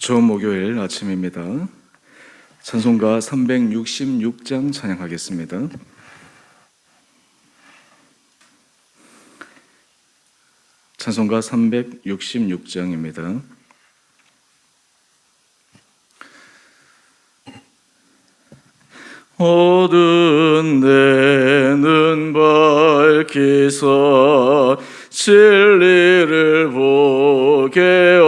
좋은 목요일 아침입니다. 찬송가 366장 찬양하겠습니다. 찬송가 366장입니다. 어두운 내 눈 밝히사 진리를 보게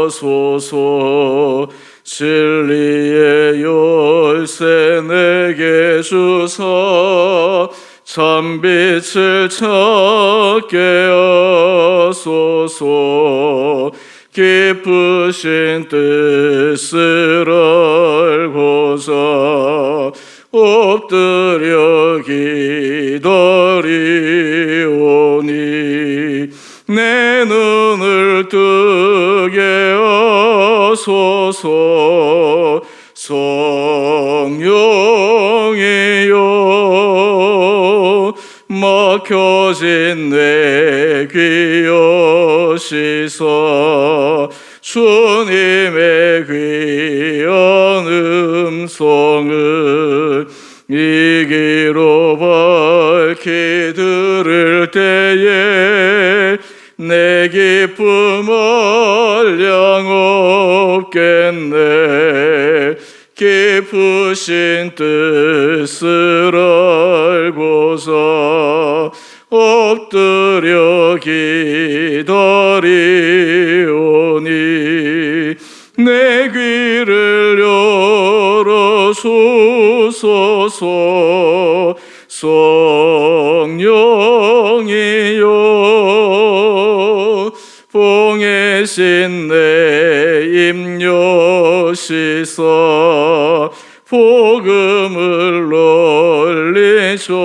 하소서. 진리의 열쇠 내게 주사 참빛을 찾게 하소서. 깊으신 뜻을 알고자 엎드려 기다리오니 내 눈을 뜨게 하소서. 성령이여 막혀진 내 귀 여시사 주님의 귀한 음성을 이 귀로 밝히 들을 때에 내 기쁨 한량 없겠네. 깊으신 뜻을 알고서 엎드려 기다리오니 내 귀를 열어주소서. 성령이여 봉해신 내 입 여시사 복음을 널리 전하고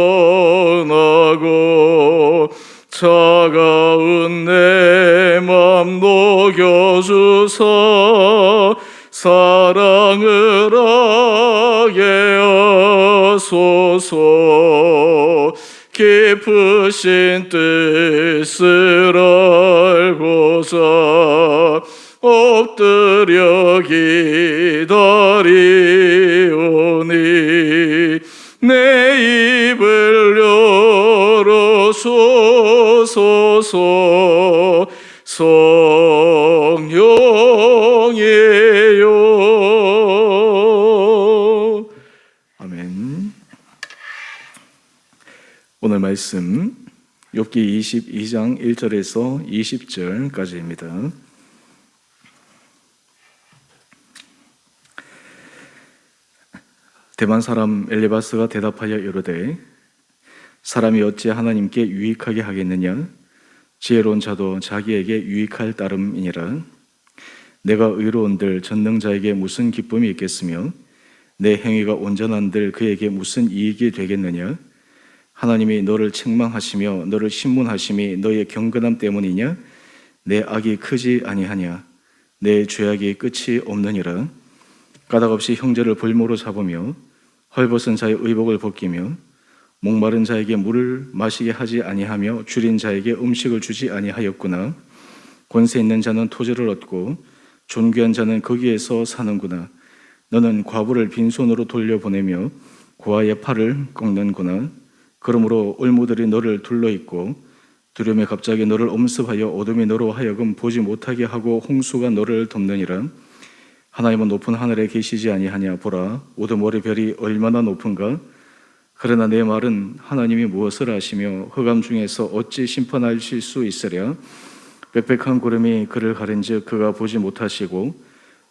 차가운 내 맘 녹여주사 사랑을 하게 하소서. 깊으신 뜻을 알고자 엎드려 기다리오니 내 입을 열어주소서. 성령이여. 아멘. 오늘 말씀 욥기 22장 1절에서 20절까지입니다. 대만 사람 엘리바스가 대답하여 이르되 사람이 어찌 하나님께 유익하게 하겠느냐? 지혜로운 자도 자기에게 유익할 따름이니라. 내가 의로운들 전능자에게 무슨 기쁨이 있겠으며 내 행위가 온전한들 그에게 무슨 이익이 되겠느냐? 하나님이 너를 책망하시며 너를 신문하심이 너의 경건함 때문이냐? 내 악이 크지 아니하냐? 내 죄악이 끝이 없느니라. 까닭없이 형제를 볼모로 잡으며 헐벗은 자의 의복을 벗기며 목마른 자에게 물을 마시게 하지 아니하며 줄인 자에게 음식을 주지 아니하였구나. 권세 있는 자는 토지를 얻고 존귀한 자는 거기에서 사는구나. 너는 과부를 빈손으로 돌려보내며 고아의 팔을 꺾는구나. 그러므로 올무들이 너를 둘러있고 두려움에 갑자기 너를 엄습하여 어둠이 너로 하여금 보지 못하게 하고 홍수가 너를 덮느니라. 하나님은 높은 하늘에 계시지 아니하냐? 보라, 우두머리 별이 얼마나 높은가? 그러나 내 말은 하나님이 무엇을 아시며 흑암 중에서 어찌 심판하실 수 있으랴? 빽빽한 구름이 그를 가린즉 그가 보지 못하시고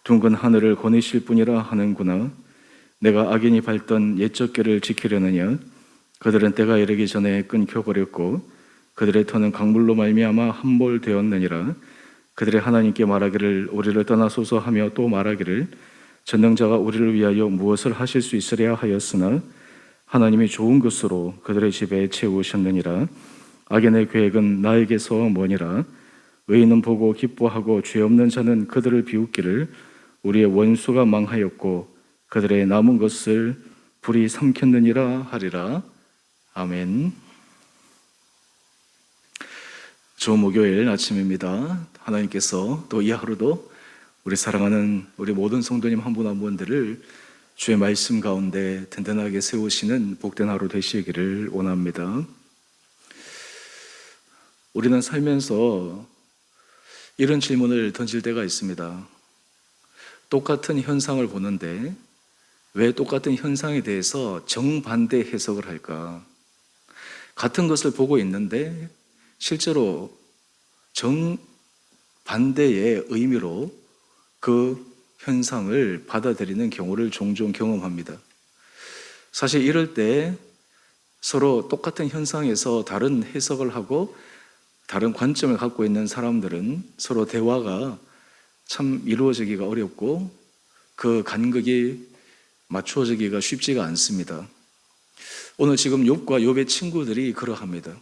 둥근 하늘을 거니실 뿐이라 하는구나. 내가 악인이 밟던 옛적 길을 지키려느냐? 그들은 때가 이르기 전에 끊겨버렸고 그들의 터는 강물로 말미암아 함몰되었느니라. 그들의 하나님께 말하기를 우리를 떠나소서 하며 또 말하기를 전능자가 우리를 위하여 무엇을 하실 수 있으랴 하였으나 하나님이 좋은 것으로 그들의 집에 채우셨느니라. 악인의 계획은 나에게서 머니라. 의인은 보고 기뻐하고 죄 없는 자는 그들을 비웃기를 우리의 원수가 망하였고 그들의 남은 것을 불이 삼켰느니라 하리라. 아멘. 좋은 목요일 아침입니다. 하나님께서 또 이 하루도 우리 사랑하는 우리 모든 성도님 한 분 한 분들을 주의 말씀 가운데 든든하게 세우시는 복된 하루 되시기를 원합니다. 우리는 살면서 이런 질문을 던질 때가 있습니다. 똑같은 현상을 보는데 왜 똑같은 현상에 대해서 정반대 해석을 할까? 같은 것을 보고 있는데 실제로 정반대의 의미로 그 현상을 받아들이는 경우를 종종 경험합니다. 사실 이럴 때 서로 똑같은 현상에서 다른 해석을 하고 다른 관점을 갖고 있는 사람들은 서로 대화가 참 이루어지기가 어렵고 그 간극이 맞추어지기가 쉽지가 않습니다. 오늘 지금 욥과 욥의 친구들이 그러합니다.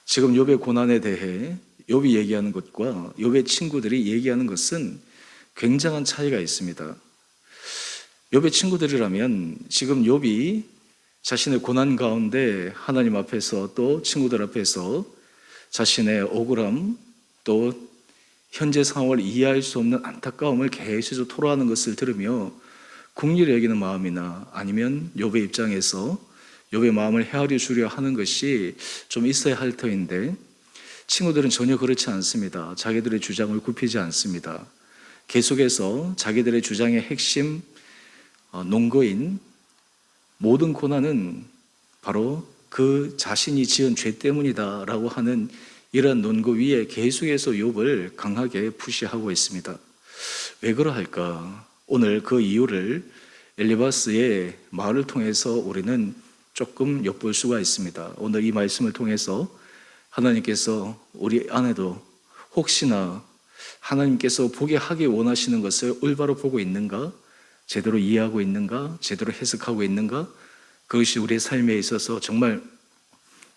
지금 욥의 고난에 대해 욥이 얘기하는 것과 욥의 친구들이 얘기하는 것은 굉장한 차이가 있습니다. 욥의 친구들이라면 지금 욥이 자신의 고난 가운데 하나님 앞에서 또 친구들 앞에서 자신의 억울함 또 현재 상황을 이해할 수 없는 안타까움을 계속 토로하는 것을 들으며 긍휼히 여기는 마음이나 아니면 욥의 입장에서 욥의 마음을 헤아려 주려 하는 것이 좀 있어야 할 터인데 친구들은 전혀 그렇지 않습니다. 자기들의 주장을 굽히지 않습니다. 계속해서 자기들의 주장의 핵심 논거인 모든 고난은 바로 그 자신이 지은 죄 때문이다 라고 하는 이런 논거 위에 계속해서 욥을 강하게 푸시하고 있습니다. 왜 그러할까? 오늘 그 이유를 엘리바스의 말을 통해서 우리는 조금 엿볼 수가 있습니다. 오늘 이 말씀을 통해서 하나님께서 우리 안에도 혹시나 하나님께서 보게 하기 원하시는 것을 올바로 보고 있는가? 제대로 이해하고 있는가? 제대로 해석하고 있는가? 그것이 우리의 삶에 있어서 정말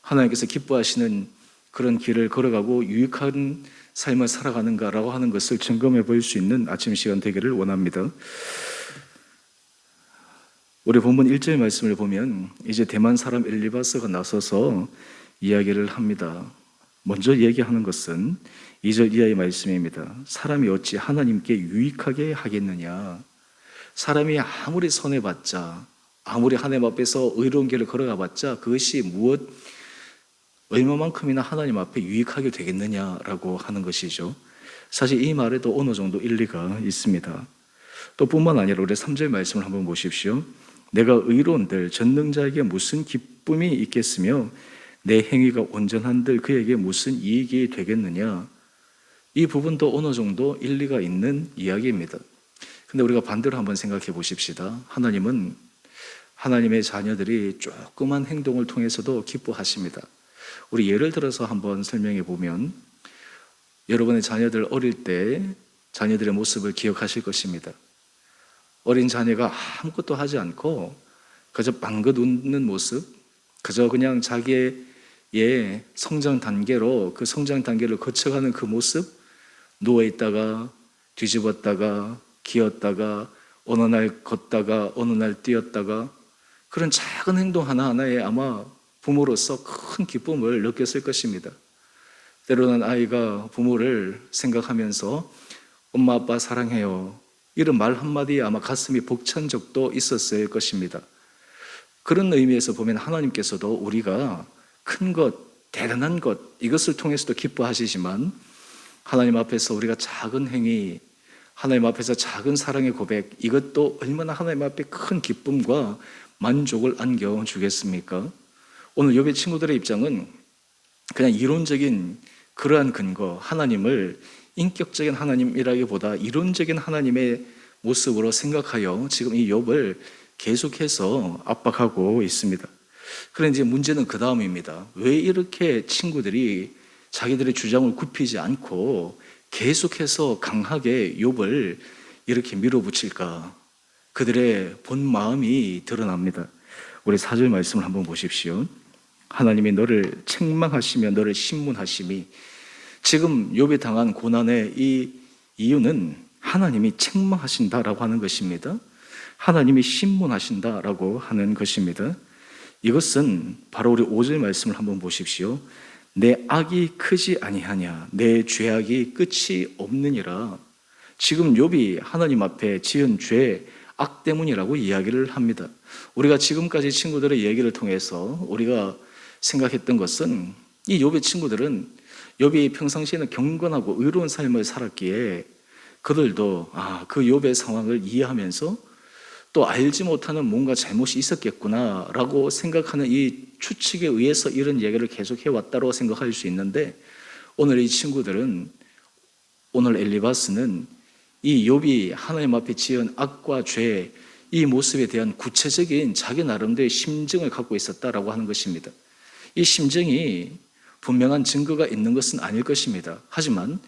하나님께서 기뻐하시는 그런 길을 걸어가고 유익한 삶을 살아가는가라고 하는 것을 점검해 볼 수 있는 아침 시간 되기를 원합니다. 우리 본문 1절 말씀을 보면 이제 대만 사람 엘리바스가 나서서 이야기를 합니다. 먼저 얘기하는 것은 2절 이하의 말씀입니다. 사람이 어찌 하나님께 유익하게 하겠느냐? 사람이 아무리 선해봤자 아무리 하나님 앞에서 의로운 길을 걸어가봤자 그것이 얼마만큼이나 하나님 앞에 유익하게 되겠느냐라고 하는 것이죠. 사실 이 말에도 어느 정도 일리가 있습니다. 또 뿐만 아니라 우리 3절 말씀을 한번 보십시오. 내가 의로운들 전능자에게 무슨 기쁨이 있겠으며 내 행위가 온전한들 그에게 무슨 이익이 되겠느냐. 이 부분도 어느 정도 일리가 있는 이야기입니다. 근데 우리가 반대로 한번 생각해 보십시다. 하나님은 하나님의 자녀들이 조그만 행동을 통해서도 기뻐하십니다. 우리 예를 들어서 한번 설명해 보면 여러분의 자녀들 어릴 때 자녀들의 모습을 기억하실 것입니다. 어린 자녀가 아무것도 하지 않고 그저 방긋 웃는 모습, 그저 그냥 자기의 성장 단계로 그 성장 단계를 거쳐가는 그 모습, 누워있다가 뒤집었다가 기었다가 어느 날 걷다가 어느 날 뛰었다가 그런 작은 행동 하나하나에 아마 부모로서 큰 기쁨을 느꼈을 것입니다. 때로는 아이가 부모를 생각하면서 엄마 아빠 사랑해요 이런 말 한마디에 아마 가슴이 벅찬 적도 있었을 것입니다. 그런 의미에서 보면 하나님께서도 우리가 큰 것, 대단한 것 이것을 통해서도 기뻐하시지만 하나님 앞에서 우리가 작은 행위, 하나님 앞에서 작은 사랑의 고백 이것도 얼마나 하나님 앞에 큰 기쁨과 만족을 안겨주겠습니까? 오늘 욥의 친구들의 입장은 그냥 이론적인 그러한 근거, 하나님을 인격적인 하나님이라기보다 이론적인 하나님의 모습으로 생각하여 지금 이 욥을 계속해서 압박하고 있습니다. 그런데 이제 문제는 그 다음입니다. 왜 이렇게 친구들이 자기들의 주장을 굽히지 않고 계속해서 강하게 욥을 이렇게 밀어붙일까? 그들의 본 마음이 드러납니다. 우리 4절 말씀을 한번 보십시오. 하나님이 너를 책망하시며 너를 신문하심이 지금 욥이 당한 고난의 이 이유는 하나님이 책망하신다라고 하는 것입니다. 하나님이 신문하신다라고 하는 것입니다. 이것은 바로 우리 5절 말씀을 한번 보십시오. 내 악이 크지 아니하냐 내 죄악이 끝이 없느니라. 지금 욥이 하나님 앞에 지은 죄, 악 때문이라고 이야기를 합니다. 우리가 지금까지 친구들의 얘기를 통해서 우리가 생각했던 것은 이 욥의 친구들은 욥이 평상시에는 경건하고 의로운 삶을 살았기에 그들도 그 욥의 상황을 이해하면서 또 알지 못하는 뭔가 잘못이 있었겠구나라고 생각하는 이 추측에 의해서 이런 얘기를 계속 해왔다고 생각할 수 있는데, 오늘 이 친구들은, 오늘 엘리바스는 이 욥이 하나님 앞에 지은 악과 죄, 이 모습에 대한 구체적인 자기 나름대로의 심증을 갖고 있었다라고 하는 것입니다. 이 심증이 분명한 증거가 있는 것은 아닐 것입니다. 하지만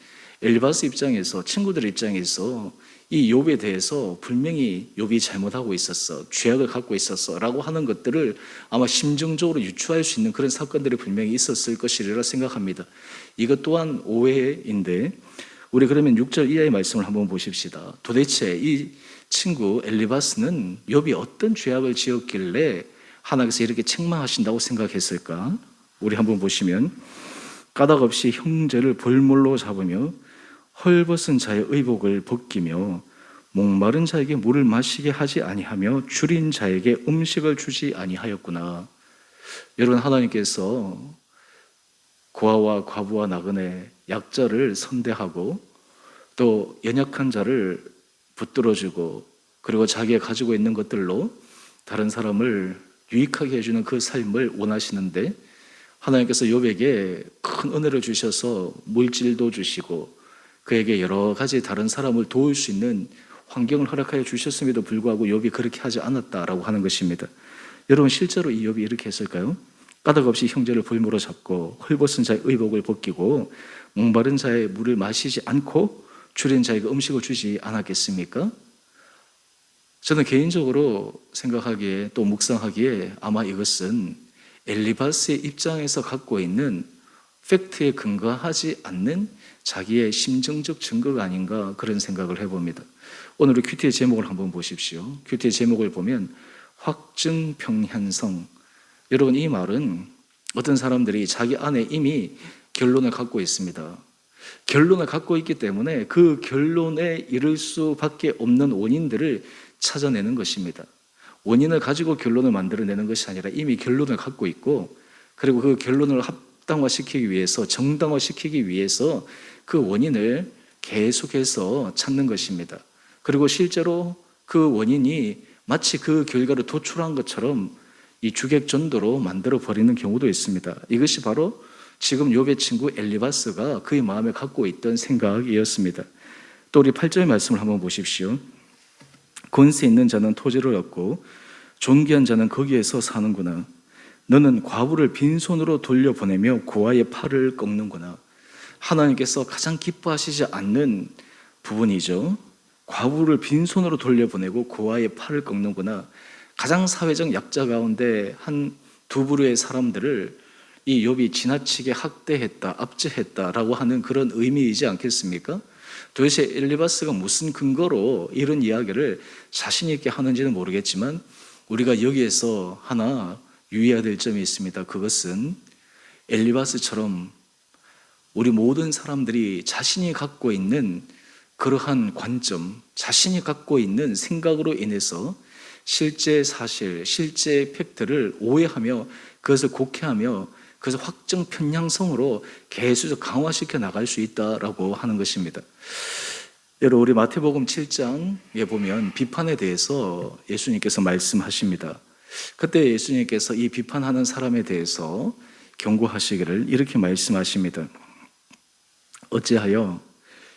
엘리바스 입장에서, 친구들 입장에서 이 욥에 대해서 분명히 욥이 잘못하고 있었어, 죄악을 갖고 있었어 라고 하는 것들을 아마 심정적으로 유추할 수 있는 그런 사건들이 분명히 있었을 것이라 생각합니다. 이것 또한 오해인데, 우리 그러면 6절 이하의 말씀을 한번 보십시다. 도대체 이 친구 엘리바스는 욥이 어떤 죄악을 지었길래 하나님께서 이렇게 책망하신다고 생각했을까? 우리 한번 보시면, 까닭 없이 형제를 볼모로 잡으며 헐벗은 자의 의복을 벗기며 목마른 자에게 물을 마시게 하지 아니하며 줄인 자에게 음식을 주지 아니하였구나. 여러분, 하나님께서 고아와 과부와 나그네, 약자를 선대하고 또 연약한 자를 붙들어주고 그리고 자기가 가지고 있는 것들로 다른 사람을 유익하게 해주는 그 삶을 원하시는데, 하나님께서 욥에게 큰 은혜를 주셔서 물질도 주시고 그에게 여러 가지 다른 사람을 도울 수 있는 환경을 허락하여 주셨음에도 불구하고 욥이 그렇게 하지 않았다라고 하는 것입니다. 여러분, 실제로 이 욥이 이렇게 했을까요? 까닭 없이 형제를 볼모로 잡고 헐벗은 자의 의복을 벗기고 목마른 자의 물을 마시지 않고 줄인 자에게 음식을 주지 않았겠습니까? 저는 개인적으로 생각하기에, 또 묵상하기에 아마 이것은 엘리바스의 입장에서 갖고 있는 팩트에 근거하지 않는 자기의 심정적 증거가 아닌가, 그런 생각을 해봅니다. 오늘 큐티의 제목을 한번 보십시오. 큐티의 제목을 보면 확증평현성. 여러분, 이 말은 어떤 사람들이 자기 안에 이미 결론을 갖고 있습니다. 결론을 갖고 있기 때문에 그 결론에 이를 수밖에 없는 원인들을 찾아내는 것입니다. 원인을 가지고 결론을 만들어내는 것이 아니라 이미 결론을 갖고 있고, 그리고 그 결론을 합당화시키기 위해서, 정당화시키기 위해서 그 원인을 계속해서 찾는 것입니다. 그리고 실제로 그 원인이 마치 그 결과를 도출한 것처럼 이 주객전도로 만들어 버리는 경우도 있습니다. 이것이 바로 지금 욥의 친구 엘리바스가 그의 마음에 갖고 있던 생각이었습니다. 또 우리 8절의 말씀을 한번 보십시오. 권세 있는 자는 토지를 얻고 존귀한 자는 거기에서 사는구나. 너는 과부를 빈손으로 돌려보내며 고아의 팔을 꺾는구나. 하나님께서 가장 기뻐하시지 않는 부분이죠. 과부를 빈손으로 돌려보내고 고아의 팔을 꺾는구나. 가장 사회적 약자 가운데 한 두 부류의 사람들을 이 욥이 지나치게 학대했다, 압제했다라고 하는 그런 의미이지 않겠습니까? 도대체 엘리바스가 무슨 근거로 이런 이야기를 자신 있게 하는지는 모르겠지만, 우리가 여기에서 하나 유의해야 될 점이 있습니다. 그것은 엘리바스처럼 우리 모든 사람들이 자신이 갖고 있는 그러한 관점, 자신이 갖고 있는 생각으로 인해서 실제 사실, 실제 팩트를 오해하며 그것을 곡해하며 그래서 확정 편향성으로 계속 강화시켜 나갈 수 있다라고 하는 것입니다. 여러분, 우리 마태복음 7장에 보면 비판에 대해서 예수님께서 말씀하십니다. 그때 예수님께서 이 비판하는 사람에 대해서 경고하시기를 이렇게 말씀하십니다. 어찌하여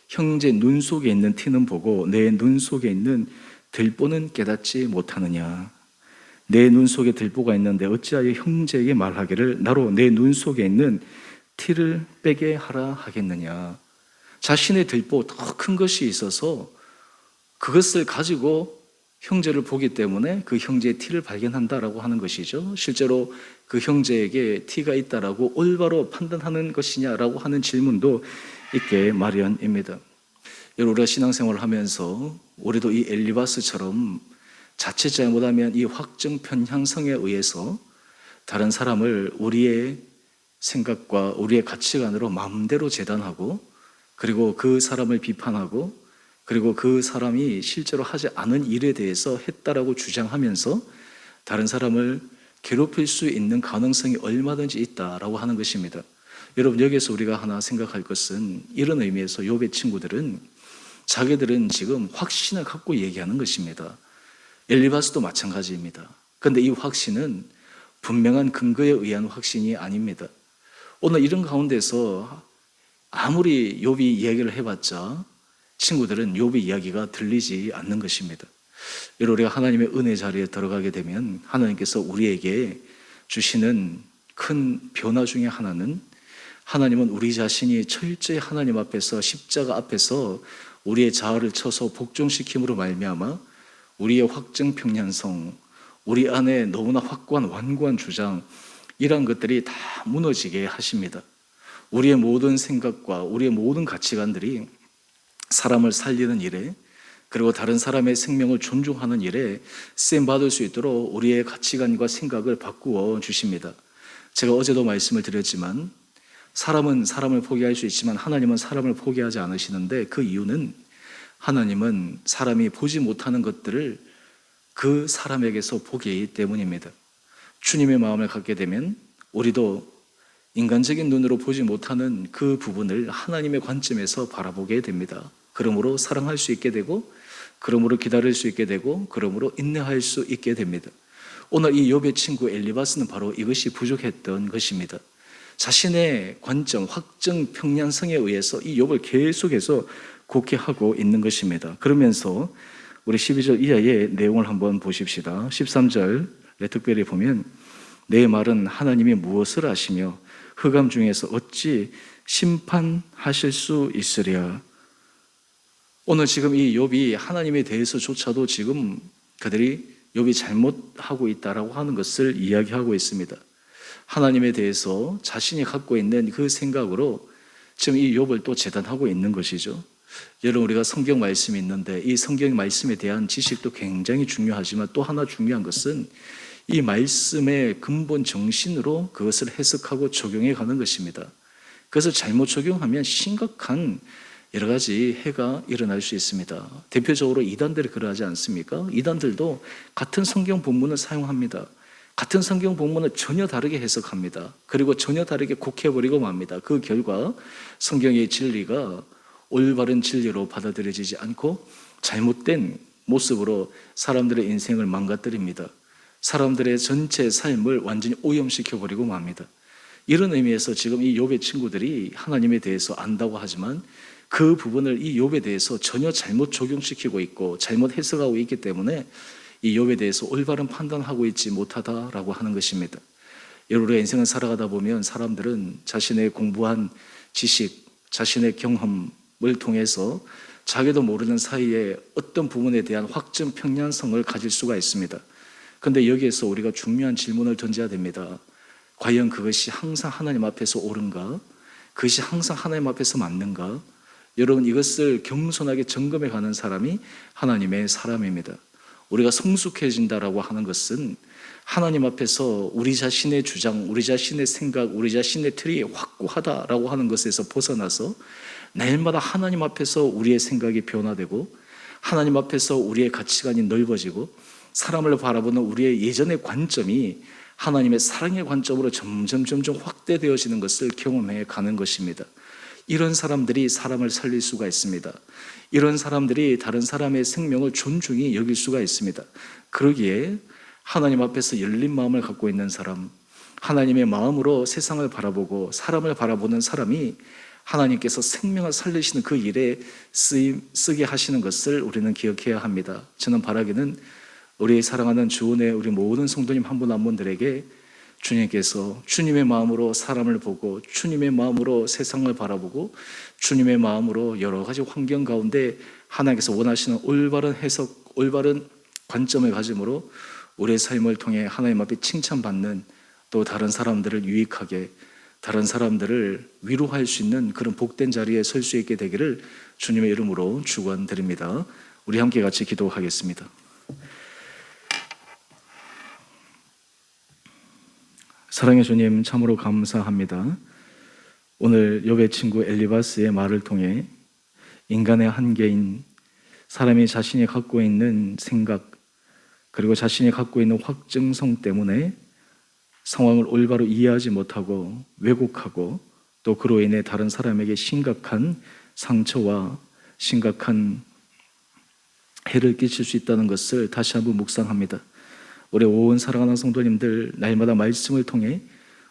형제 눈 속에 있는 티는 보고 내 눈 속에 있는 들보는 깨닫지 못하느냐. 내 눈 속에 들보가 있는데 어찌하여 형제에게 말하기를 나로 내 눈 속에 있는 티를 빼게 하라 하겠느냐. 자신의 들보, 더 큰 것이 있어서 그것을 가지고 형제를 보기 때문에 그 형제의 티를 발견한다라고 하는 것이죠. 실제로 그 형제에게 티가 있다라고 올바로 판단하는 것이냐라고 하는 질문도 있게 마련입니다. 여러분, 우리가 신앙생활을 하면서 우리도 이 엘리바스처럼 자칫 잘못하면 이 확정 편향성에 의해서 다른 사람을 우리의 생각과 우리의 가치관으로 마음대로 재단하고, 그리고 그 사람을 비판하고 그리고 그 사람이 실제로 하지 않은 일에 대해서 했다라고 주장하면서 다른 사람을 괴롭힐 수 있는 가능성이 얼마든지 있다라고 하는 것입니다. 여러분, 여기서 우리가 하나 생각할 것은 이런 의미에서 욥의 친구들은 자기들은 지금 확신을 갖고 얘기하는 것입니다. 엘리바스도 마찬가지입니다. 그런데 이 확신은 분명한 근거에 의한 확신이 아닙니다. 오늘 이런 가운데서 아무리 욥이 이야기를 해봤자 친구들은 욥의 이야기가 들리지 않는 것입니다. 여러분, 우리가 하나님의 은혜 자리에 들어가게 되면 하나님께서 우리에게 주시는 큰 변화 중에 하나는, 하나님은 우리 자신이 철저히 하나님 앞에서, 십자가 앞에서 우리의 자아를 쳐서 복종시킴으로 말미암아 우리의 확증 평면성, 우리 안에 너무나 확고한 완고한 주장, 이런 것들이 다 무너지게 하십니다. 우리의 모든 생각과 우리의 모든 가치관들이 사람을 살리는 일에, 그리고 다른 사람의 생명을 존중하는 일에 쓰임받을 수 있도록 우리의 가치관과 생각을 바꾸어 주십니다. 제가 어제도 말씀을 드렸지만 사람은 사람을 포기할 수 있지만 하나님은 사람을 포기하지 않으시는데, 그 이유는 하나님은 사람이 보지 못하는 것들을 그 사람에게서 보게 하기 때문입니다. 주님의 마음을 갖게 되면 우리도 인간적인 눈으로 보지 못하는 그 부분을 하나님의 관점에서 바라보게 됩니다. 그러므로 사랑할 수 있게 되고, 그러므로 기다릴 수 있게 되고, 그러므로 인내할 수 있게 됩니다. 오늘 이 욥의 친구 엘리바스는 바로 이것이 부족했던 것입니다. 자신의 관점, 확증, 평량성에 의해서 이 욥을 계속해서 곡해하고 있는 것입니다. 그러면서 우리 12절 이하의 내용을 한번 보십시다. 13절에 특별히 보면, 내 말은 하나님이 무엇을 아시며 흑암 중에서 어찌 심판하실 수 있으랴. 오늘 지금 이 욥이 하나님에 대해서조차도 지금 그들이 욥이 잘못하고 있다라고 하는 것을 이야기하고 있습니다. 하나님에 대해서 자신이 갖고 있는 그 생각으로 지금 이 욥을 또 재단하고 있는 것이죠. 여러분, 우리가 성경 말씀이 있는데 이 성경 말씀에 대한 지식도 굉장히 중요하지만 또 하나 중요한 것은 이 말씀의 근본 정신으로 그것을 해석하고 적용해 가는 것입니다. 그것을 잘못 적용하면 심각한 여러 가지 해가 일어날 수 있습니다. 대표적으로 이단들이 그러하지 않습니까? 이단들도 같은 성경 본문을 사용합니다. 같은 성경 본문을 전혀 다르게 해석합니다. 그리고 전혀 다르게 곡해버리고 맙니다. 그 결과 성경의 진리가 올바른 진리로 받아들여지지 않고 잘못된 모습으로 사람들의 인생을 망가뜨립니다. 사람들의 전체 삶을 완전히 오염시켜버리고 맙니다. 이런 의미에서 지금 이 욥의 친구들이 하나님에 대해서 안다고 하지만 그 부분을 이 욥에 대해서 전혀 잘못 적용시키고 있고 잘못 해석하고 있기 때문에 이 욥에 대해서 올바른 판단하고 있지 못하다라고 하는 것입니다. 여러분, 우리가 인생을 살아가다 보면 사람들은 자신의 공부한 지식, 자신의 경험을 통해서 자기도 모르는 사이에 어떤 부분에 대한 확증 평량성을 가질 수가 있습니다. 그런데 여기에서 우리가 중요한 질문을 던져야 됩니다. 과연 그것이 항상 하나님 앞에서 옳은가? 그것이 항상 하나님 앞에서 맞는가? 여러분, 이것을 겸손하게 점검해 가는 사람이 하나님의 사람입니다. 우리가 성숙해진다라고 하는 것은 하나님 앞에서 우리 자신의 주장, 우리 자신의 생각, 우리 자신의 틀이 확고하다라고 하는 것에서 벗어나서 날마다 하나님 앞에서 우리의 생각이 변화되고 하나님 앞에서 우리의 가치관이 넓어지고 사람을 바라보는 우리의 예전의 관점이 하나님의 사랑의 관점으로 점점 확대되어지는 것을 경험해 가는 것입니다. 이런 사람들이 사람을 살릴 수가 있습니다. 이런 사람들이 다른 사람의 생명을 존중히 여길 수가 있습니다. 그러기에 하나님 앞에서 열린 마음을 갖고 있는 사람, 하나님의 마음으로 세상을 바라보고 사람을 바라보는 사람이 하나님께서 생명을 살리시는 그 일에 쓰게 하시는 것을 우리는 기억해야 합니다. 저는 바라기는 우리 사랑하는 주은의 우리 모든 성도님 한 분 한 분들에게 주님께서 주님의 마음으로 사람을 보고 주님의 마음으로 세상을 바라보고 주님의 마음으로 여러 가지 환경 가운데 하나님께서 원하시는 올바른 해석, 올바른 관점을 가짐으로 우리의 삶을 통해 하나님 앞에 칭찬받는, 또 다른 사람들을 유익하게, 다른 사람들을 위로할 수 있는 그런 복된 자리에 설 수 있게 되기를 주님의 이름으로 축원드립니다. 우리 함께 같이 기도하겠습니다. 사랑의 주님, 참으로 감사합니다. 오늘 욥의 친구 엘리바스의 말을 통해 인간의 한계인 사람이 자신이 갖고 있는 생각 그리고 자신이 갖고 있는 확증성 때문에 상황을 올바로 이해하지 못하고 왜곡하고 또 그로 인해 다른 사람에게 심각한 상처와 심각한 해를 끼칠 수 있다는 것을 다시 한번 묵상합니다. 우리 온 사랑하는 성도님들, 날마다 말씀을 통해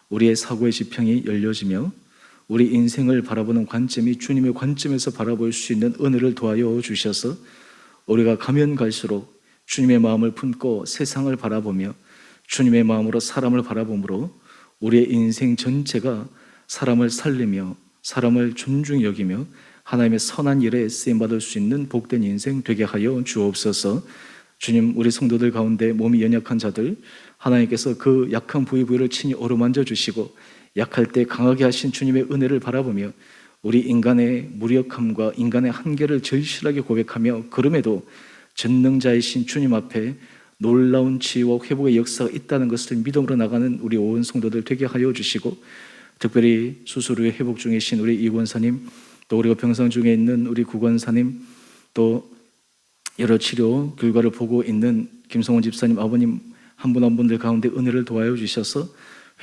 우리의 사고의 지평이 열려지며 우리 인생을 바라보는 관점이 주님의 관점에서 바라볼 수 있는 은혜를 도와여 주셔서 우리가 가면 갈수록 주님의 마음을 품고 세상을 바라보며 주님의 마음으로 사람을 바라보므로 우리의 인생 전체가 사람을 살리며 사람을 존중히 여기며 하나님의 선한 일에 쓰임받을 수 있는 복된 인생 되게 하여 주옵소서. 주님, 우리 성도들 가운데 몸이 연약한 자들, 하나님께서 그 약한 부위부위를 친히 어루만져 주시고 약할 때 강하게 하신 주님의 은혜를 바라보며 우리 인간의 무력함과 인간의 한계를 절실하게 고백하며 그럼에도 전능자이신 주님 앞에 놀라운 치유와 회복의 역사가 있다는 것을 믿음으로 나가는 우리 온 성도들 되게 하여 주시고, 특별히 수술 후에 회복 중이신 우리 이 권사님, 또 우리가 병상 중에 있는 우리 구 권사님, 또 여러 치료 결과를 보고 있는 김성원 집사님, 아버님 한 분 한 분들 가운데 은혜를 도와여 주셔서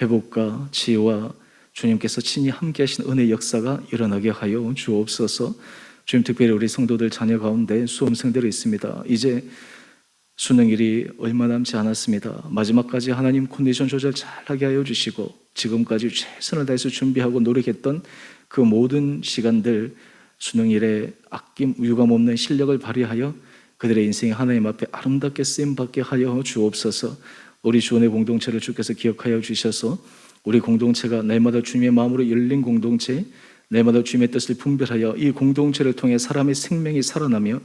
회복과 치유와 주님께서 친히 함께 하신 은혜의 역사가 일어나게 하여 주옵소서. 주님, 특별히 우리 성도들 자녀 가운데 수험생들이 있습니다. 이제 수능일이 얼마 남지 않았습니다. 마지막까지 하나님 컨디션 조절 잘하게 하여 주시고 지금까지 최선을 다해서 준비하고 노력했던 그 모든 시간들 수능일에 아낌 유감 없는 실력을 발휘하여 그들의 인생이 하나님 앞에 아름답게 쓰임받게 하여 주옵소서. 우리 주원의 공동체를 주께서 기억하여 주셔서 우리 공동체가 날마다 주님의 마음으로 열린 공동체, 날마다 주님의 뜻을 분별하여 이 공동체를 통해 사람의 생명이 살아나며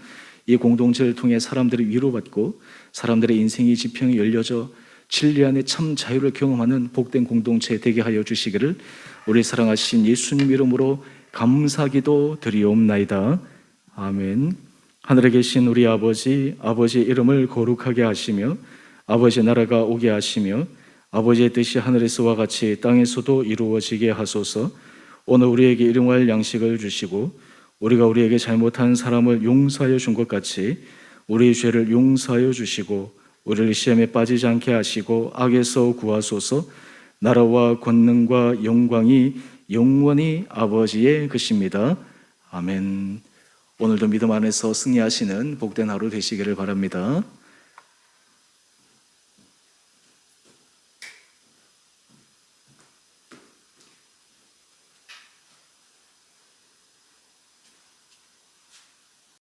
이 공동체를 통해 사람들이 위로받고 사람들의 인생의 지평이 열려져 진리 안에 참 자유를 경험하는 복된 공동체 되게 하여 주시기를 우리 사랑하신 예수님 이름으로 감사기도 드리옵나이다. 아멘. 하늘에 계신 우리 아버지, 아버지의 이름을 거룩하게 하시며 아버지의 나라가 오게 하시며 아버지의 뜻이 하늘에서와 같이 땅에서도 이루어지게 하소서. 오늘 우리에게 일용할 양식을 주시고 우리가 우리에게 잘못한 사람을 용서하여 준 것 같이 우리의 죄를 용서하여 주시고 우리를 시험에 빠지지 않게 하시고 악에서 구하소서. 나라와 권능과 영광이 영원히 아버지의 것입니다. 아멘. 오늘도 믿음 안에서 승리하시는 복된 하루 되시기를 바랍니다.